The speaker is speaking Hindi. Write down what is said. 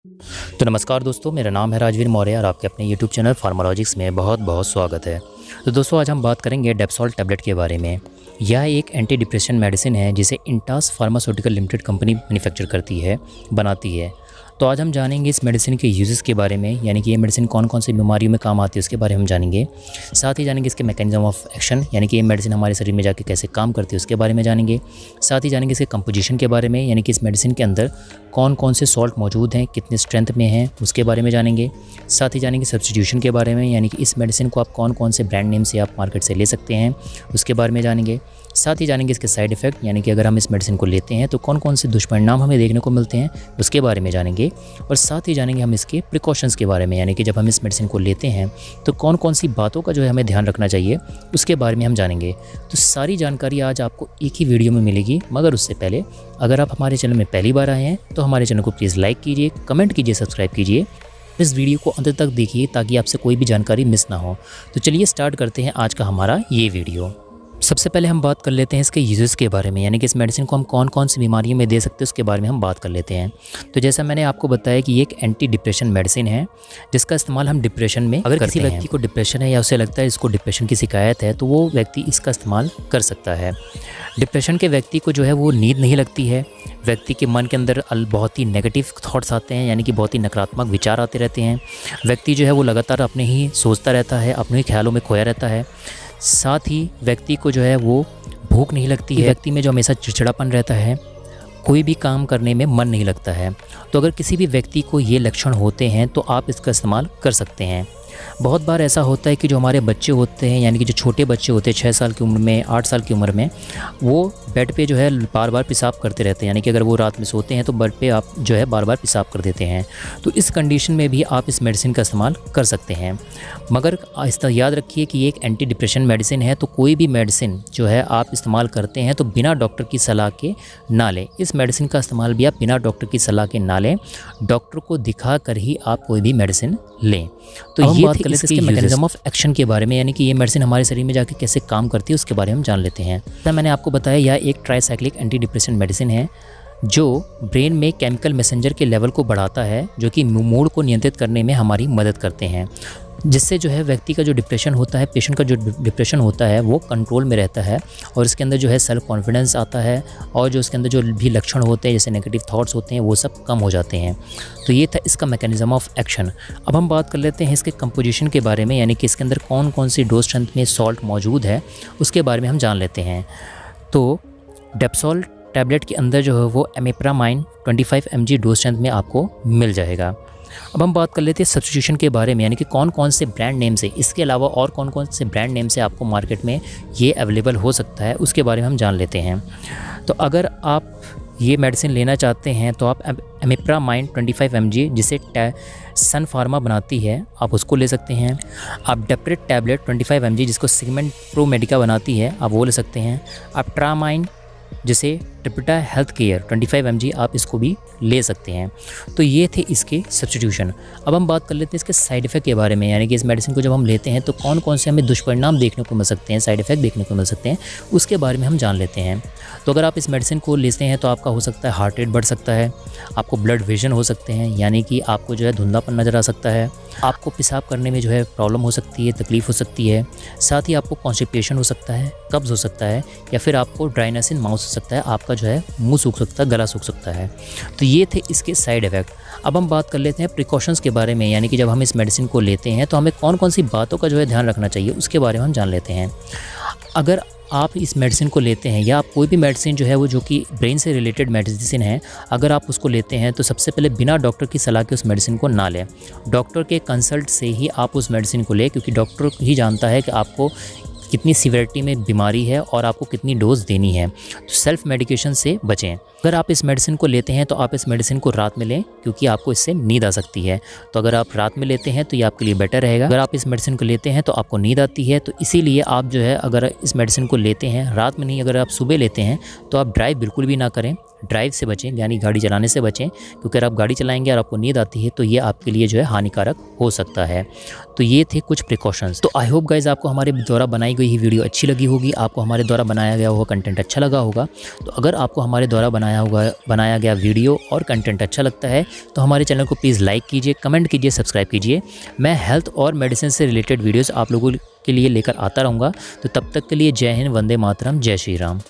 तो नमस्कार दोस्तों, मेरा नाम है राजवीर मौर्य और आपके अपने यूट्यूब चैनल फार्मालॉजिक्स में बहुत बहुत स्वागत है। तो दोस्तों, आज हम बात करेंगे डेप्सोल टैबलेट के बारे में। यह एक एंटी डिप्रेशन मेडिसिन है जिसे Intas pharmaceutical limited company manufacture करती है, बनाती है। तो आज हम जानेंगे इस मेडिसिन के यूजेस के बारे में, यानी कि ये मेडिसिन कौन कौन सी बीमारियों में काम आती है उसके बारे में हम जानेंगे। साथ ही जानेंगे इसके मैकेनिज्म ऑफ एक्शन, यानी कि ये मेडिसिन हमारे शरीर में जाके कैसे काम करती है उसके बारे में जानेंगे। साथ ही जानेंगे इसके कंपोजिशन के बारे में, यानी कि इस मेडिसिन के अंदर कौन कौन से सॉल्ट मौजूद हैं, कितने स्ट्रेंथ में हैं उसके बारे में जानेंगे। साथ ही जानेंगे सब्स्टिट्यूशन के बारे में, यानी कि इस मेडिसिन को आप कौन कौन से ब्रांड नेम से आप मार्केट से ले सकते हैं उसके बारे में जानेंगे। साथ ही जानेंगे इसके साइड इफ़ेक्ट, यानी कि अगर हम इस मेडिसिन को लेते हैं तो कौन कौन से दुष्परिणाम हमें देखने को मिलते हैं उसके बारे में जानेंगे। और साथ ही जानेंगे हम इसके प्रिकॉशंस के बारे में, यानी कि जब हम इस मेडिसिन को लेते हैं तो कौन कौन सी बातों का जो है हमें ध्यान रखना चाहिए उसके बारे में हम जानेंगे। तो सारी जानकारी आज आपको एक ही वीडियो में मिलेगी, मगर उससे पहले अगर आप हमारे चैनल में पहली बार आए हैं तो हमारे चैनल को प्लीज़ लाइक कीजिए, कमेंट कीजिए, सब्सक्राइब कीजिए। इस वीडियो को अंत तक देखिए ताकि आपसे कोई भी जानकारी मिस ना हो। तो चलिए स्टार्ट करते हैं आज का हमारा ये वीडियो। सबसे पहले हम बात कर लेते हैं इसके यूजेस के बारे में, यानी कि इस मेडिसिन को हम कौन कौन सी बीमारियों में दे सकते हैं उसके बारे में हम बात कर लेते हैं। तो जैसा मैंने आपको बताया कि ये एक एंटी डिप्रेशन मेडिसिन है जिसका इस्तेमाल हम डिप्रेशन में अगर किसी व्यक्ति को डिप्रेशन है या उसे लगता है इसको डिप्रेशन की शिकायत है तो वो व्यक्ति इसका इस्तेमाल कर सकता है। डिप्रेशन के व्यक्ति को जो है वो नींद नहीं लगती है, व्यक्ति के मन के अंदर बहुत ही नेगेटिव थॉट्स आते हैं, यानी कि बहुत ही नकारात्मक विचार आते रहते हैं। व्यक्ति जो है वो लगातार अपने ही सोचता रहता है, अपने ही ख्यालों में खोया रहता है। साथ ही व्यक्ति को जो है वो भूख नहीं लगती है, व्यक्ति में जो हमेशा चिड़चिड़ापन रहता है, कोई भी काम करने में मन नहीं लगता है। तो अगर किसी भी व्यक्ति को ये लक्षण होते हैं तो आप इसका इस्तेमाल कर सकते हैं। बहुत बार ऐसा होता है कि जो हमारे बच्चे होते हैं, यानी कि जो छोटे बच्चे होते हैं 6 साल की उम्र में, 8 साल की उम्र में, वो बेड पे जो है बार बार पेशाब करते रहते हैं, यानी कि अगर वो रात में सोते हैं तो बेड पे आप जो है बार बार पेशाब कर देते हैं। तो इस कंडीशन में भी आप इस मेडिसिन का इस्तेमाल कर सकते हैं। मगर आहिस्ता याद रखिए कि ये एक एंटी डिप्रेशन मेडिसिन है, तो कोई भी मेडिसिन जो है आप इस्तेमाल करते हैं तो बिना डॉक्टर की सलाह के ना लें। इस मेडिसिन का इस्तेमाल भी आप बिना डॉक्टर की सलाह के ना लें, डॉक्टर को दिखा कर ही आप कोई भी मेडिसिन लें। तो ये बात कर लेते हैं इसके मैकेनिज्म ऑफ एक्शन के बारे में, यानी कि ये मेडिसिन हमारे शरीर में जाके कैसे काम करती है उसके बारे में हम जान लेते हैं। तो मैंने आपको बताया यह एक ट्राइसाइक्लिक एंटी डिप्रेशन मेडिसिन है जो ब्रेन में केमिकल मैसेंजर के लेवल को बढ़ाता है, जो कि मूड को नियंत्रित करने में हमारी मदद करते हैं, जिससे जो है व्यक्ति का जो डिप्रेशन होता है, पेशेंट का जो डिप्रेशन होता है वो कंट्रोल में रहता है और इसके अंदर जो है सेल्फ कॉन्फिडेंस आता है और जो इसके अंदर जो भी लक्षण होते हैं जैसे नेगेटिव थॉट्स होते हैं वो सब कम हो जाते हैं। तो ये था इसका मैकेनिज्म ऑफ एक्शन। अब हम बात कर लेते हैं इसके कंपोजिशन के बारे में, यानी कि इसके अंदर कौन कौन सी डोज स्ट्रेंथ में सॉल्ट मौजूद है उसके बारे में हम जान लेते हैं। तो डेप्सोल टैबलेट के अंदर जो है वो एमिप्रामाइन 25 mg डोज स्ट्रेंथ में आपको मिल जाएगा। अब हम बात कर लेते हैं सब्स्टिट्यूशन के बारे में, यानी कि कौन कौन से ब्रांड नेम से, इसके अलावा और कौन कौन से ब्रांड नेम से आपको मार्केट में ये अवेलेबल हो सकता है उसके बारे में हम जान लेते हैं। तो अगर आप ये मेडिसिन लेना चाहते हैं तो आप एमिप्रामाइन 25 mg जिसे सन फार्मा बनाती है आप उसको ले सकते हैं। आप डेप्रेट टैबलेट 25 mg जिसको सेगमेंट प्रो मेडिका बनाती है आप वो ले सकते हैं। आप ट्रामाइन जिसे ट्रिपिटा हेल्थ केयर 25 mg आप इसको भी ले सकते हैं। तो ये थे इसके सब्स्टिट्यूशन। अब हम बात कर लेते हैं इसके साइड इफ़ेक्ट के बारे में, यानी कि इस मेडिसिन को जब हम लेते हैं तो कौन कौन से हमें दुष्परिणाम देखने को मिल सकते हैं, साइड इफ़ेक्ट देखने को मिल सकते हैं उसके बारे में हम जान लेते हैं। तो अगर आप इस मेडिसिन को लेते हैं तो आपका हो सकता है हार्ट रेट बढ़ सकता है, आपको ब्लड विजन हो सकते हैं, यानी कि आपको जो है धुंधलापन नज़र आ सकता है, आपको पेशाब करने में जो है प्रॉब्लम हो सकती है, तकलीफ़ हो सकती है, साथ ही आपको कॉन्स्टिपेशन हो सकता है, कब्ज़ हो सकता है, या फिर आपको ड्राइनेस इन माउथ हो सकता है, आपका जो है मुंह सूख सकता है, गला सूख सकता है। तो ये थे इसके साइड इफ़ेक्ट। अब हम बात कर लेते हैं प्रिकॉशंस के बारे में, यानी कि जब हम इस मेडिसिन को लेते हैं तो हमें कौन कौन सी बातों का जो है ध्यान रखना चाहिए उसके बारे में हम जान लेते हैं। अगर आप इस मेडिसिन को लेते हैं या आप कोई भी मेडिसिन जो है वो जो कि ब्रेन से रिलेटेड मेडिसिन है, अगर आप उसको लेते हैं तो सबसे पहले बिना डॉक्टर की सलाह के उस मेडिसिन को ना लें। डॉक्टर के कंसल्ट से ही आप उस मेडिसिन को लें, क्योंकि डॉक्टर ही जानता है कि आपको कितनी सीवियरिटी में बीमारी है और आपको कितनी डोज देनी है। तो सेल्फ मेडिकेशन से बचें। अगर आप इस मेडिसिन को लेते हैं तो आप इस मेडिसिन को रात में लें, क्योंकि आपको इससे नींद आ सकती है। तो अगर आप रात में लेते हैं तो ये आपके लिए बेटर रहेगा। अगर आप इस मेडिसिन को लेते हैं तो आपको नींद आती है, तो इसीलिए आप जो है अगर इस मेडिसिन को लेते हैं रात में नहीं, अगर आप सुबह लेते हैं तो आप ड्राइव बिल्कुल भी ना करें, ड्राइव से बचें, यानी गाड़ी चलाने से बचें, क्योंकि अगर आप गाड़ी चलाएंगे और आपको नींद आती है तो ये आपके लिए जो है हानिकारक हो सकता है। तो ये थे कुछ प्रिकॉशंस। तो आई होप गाइज आपको हमारे द्वारा बनाई गई वीडियो अच्छी लगी होगी, आपको हमारे द्वारा बनाया गया हुआ कंटेंट अच्छा लगा होगा। तो अगर आपको हमारे द्वारा बनाया बनाया गया वीडियो और कंटेंट अच्छा लगता है तो हमारे चैनल को प्लीज़ लाइक कीजिए, कमेंट कीजिए, सब्सक्राइब कीजिए। मैं हेल्थ और मेडिसिन से रिलेटेड वीडियोज़ आप लोगों के लिए लेकर आता रहूँगा। तो तब तक के लिए जय हिंद, वंदे मातरम, जय श्री राम।